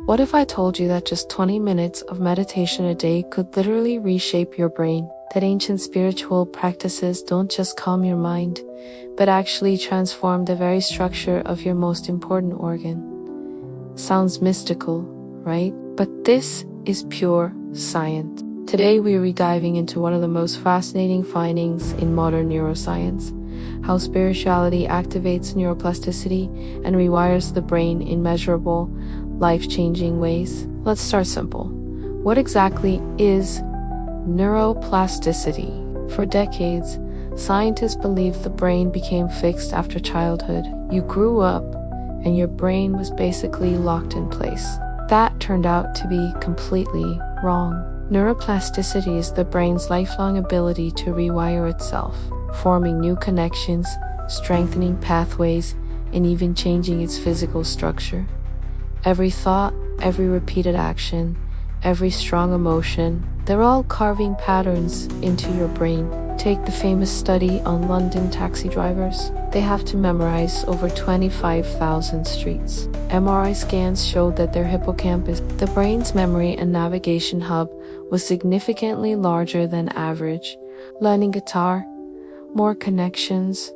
What if I told you that just 20 minutes of meditation a day could literally reshape your brain? That ancient spiritual practices don't just calm your mind, but actually transform the very structure of your most important organ. Sounds mystical, right? But this is pure science. Today we're diving into one of the most fascinating findings in modern neuroscience: how spirituality activates neuroplasticity and rewires the brain in measurable, life-changing ways. Let's start simple. What exactly is neuroplasticity? For decades, scientists believed the brain became fixed after childhood. You grew up, and your brain was basically locked in place. That turned out to be completely wrong. Neuroplasticity is the brain's lifelong ability to rewire itself, forming new connections, strengthening pathways, and even changing its physical structure. Every thought, every repeated action, every strong emotion, they're all carving patterns into your brain. Take the famous study on London taxi drivers. They have to memorize over 25,000 streets. MRI scans showed that their hippocampus, the brain's memory and navigation hub, was significantly larger than average. Learning guitar, more connections,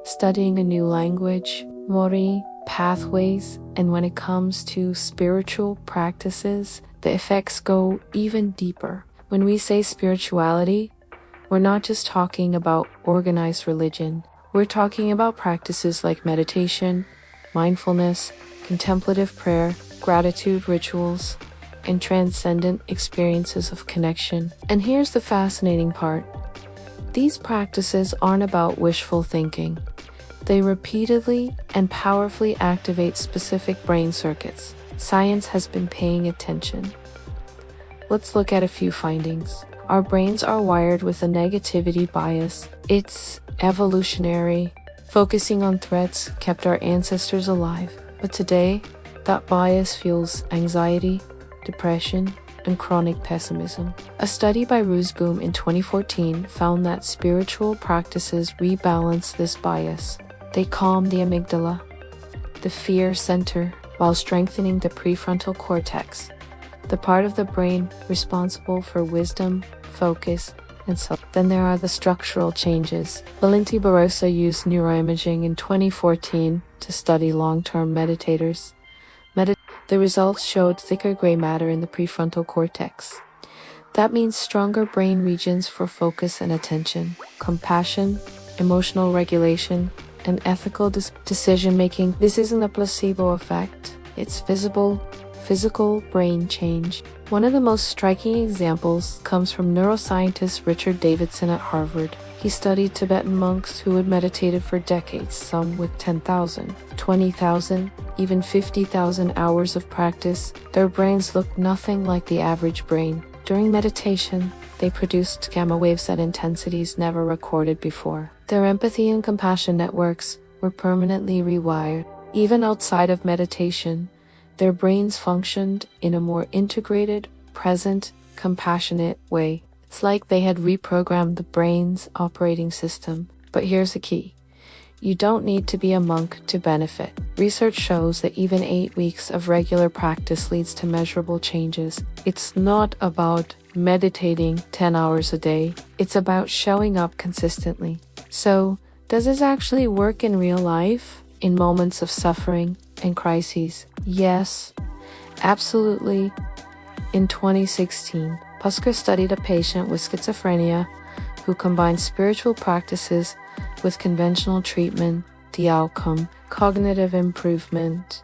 studying a new language, more pathways, and when it comes to spiritual practices, the effects go even deeper. When we say spirituality, we're not just talking about organized religion. We're talking about practices like meditation, mindfulness, contemplative prayer, gratitude rituals, and transcendent experiences of connection. And here's the fascinating part. These practices aren't about wishful thinking. They repeatedly and powerfully activate specific brain circuits. Science has been paying attention. Let's look at a few findings. Our brains are wired with a negativity bias. It's evolutionary. Focusing on threats kept our ancestors alive. But today, that bias fuels anxiety, depression, and chronic pessimism. A study by Rusboom in 2014 found that spiritual practices rebalance this bias. They calm the amygdala, the fear center, while strengthening the prefrontal cortex, the part of the brain responsible for wisdom, focus, and so. Then there are the structural changes. Valenti Barroso used neuroimaging in 2014 to study long-term meditators. The results showed thicker gray matter in the prefrontal cortex. That means stronger brain regions for focus and attention, compassion, emotional regulation, and ethical decision-making. This isn't a placebo effect. It's visible, physical brain change. One of the most striking examples comes from neuroscientist Richard Davidson at Harvard. He studied Tibetan monks who had meditated for decades, some with 10,000, 20,000, even 50,000 hours of practice. Their brains looked nothing like the average brain. During meditation, they produced gamma waves at intensities never recorded before. Their empathy and compassion networks were permanently rewired. Even outside of meditation, their brains functioned in a more integrated, present, compassionate way. It's like they had reprogrammed the brain's operating system. But here's the key. You don't need to be a monk to benefit. Research shows that even 8 weeks of regular practice leads to measurable changes. It's not about meditating 10 hours a day. It's about showing up consistently. So, does this actually work in real life? In moments of suffering and crises? Yes, absolutely. In 2016, Pusker studied a patient with schizophrenia who combined spiritual practices with conventional treatment. The outcome: cognitive improvement,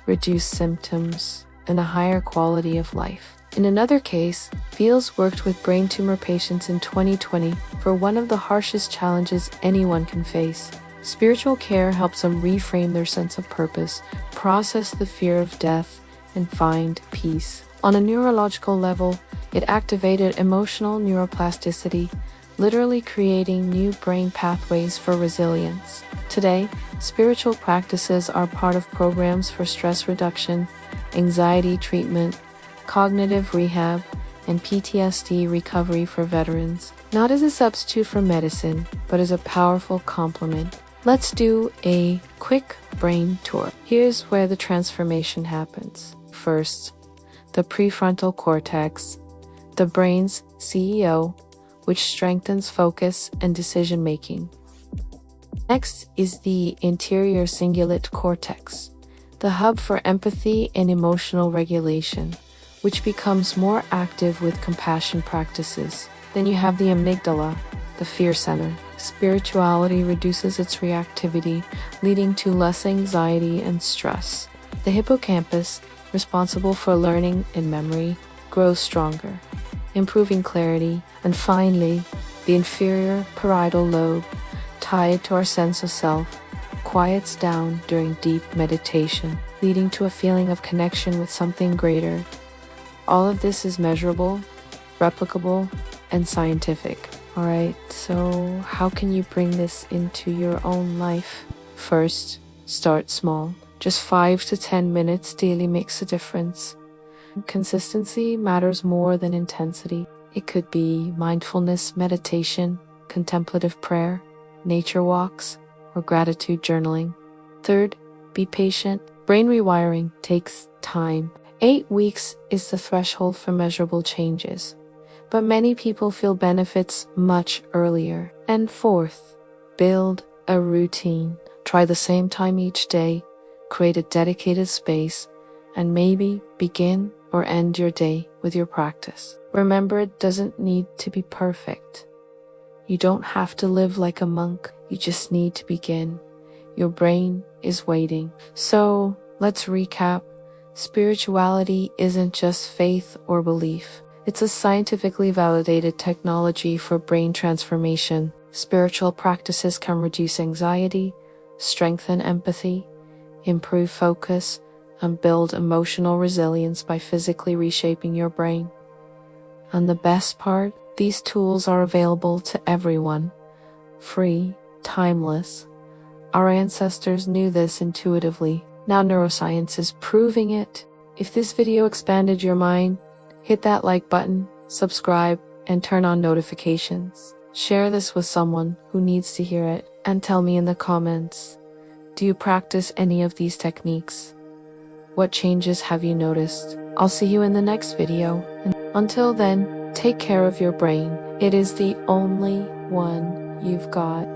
reduced symptoms, and a higher quality of life. In another case, Fields worked with brain tumor patients in 2020 for one of the harshest challenges anyone can face. Spiritual care helps them reframe their sense of purpose, process the fear of death, and find peace. On a neurological level, it activated emotional neuroplasticity, literally creating new brain pathways for resilience. Today, spiritual practices are part of programs for stress reduction, anxiety treatment, cognitive rehab, and PTSD recovery for veterans. Not as a substitute for medicine, but as a powerful complement. Let's do a quick brain tour. Here's where the transformation happens. First, the prefrontal cortex, the brain's CEO, which strengthens focus and decision-making. Next is the inferior cingulate cortex, the hub for empathy and emotional regulation, which becomes more active with compassion practices. Then you have the amygdala, the fear center. Spirituality reduces its reactivity, leading to less anxiety and stress. The hippocampus, responsible for learning and memory, grows stronger, improving clarity. And finally, the inferior parietal lobe, tied to our sense of self, quiets down during deep meditation, leading to a feeling of connection with something greater. All of this is measurable, replicable, and scientific. Alright, so how can you bring this into your own life? First, start small. Just 5 to 10 minutes daily makes a difference. Consistency matters more than intensity. It could be mindfulness meditation, contemplative prayer, nature walks, or gratitude journaling. Third, be patient. Brain rewiring takes time. 8 weeks is the threshold for measurable changes, but many people feel benefits much earlier. And fourth, build a routine. Try the same time each day, create a dedicated space, and maybe begin or end your day with your practice. Remember, it doesn't need to be perfect. You don't have to live like a monk. You just need to begin. Your brain is waiting. So let's recap. Spirituality isn't just faith or belief. It's a scientifically validated technology for brain transformation. Spiritual practices can reduce anxiety, strengthen empathy, improve focus, and build emotional resilience by physically reshaping your brain. And the best part, these tools are available to everyone. Free, timeless. Our ancestors knew this intuitively. Now neuroscience is proving it. If this video expanded your mind, hit that like button, subscribe, and turn on notifications. Share this with someone who needs to hear it, and tell me in the comments, do you practice any of these techniques? What changes have you noticed? I'll see you in the next video. And until then, take care of your brain. It is the only one you've got.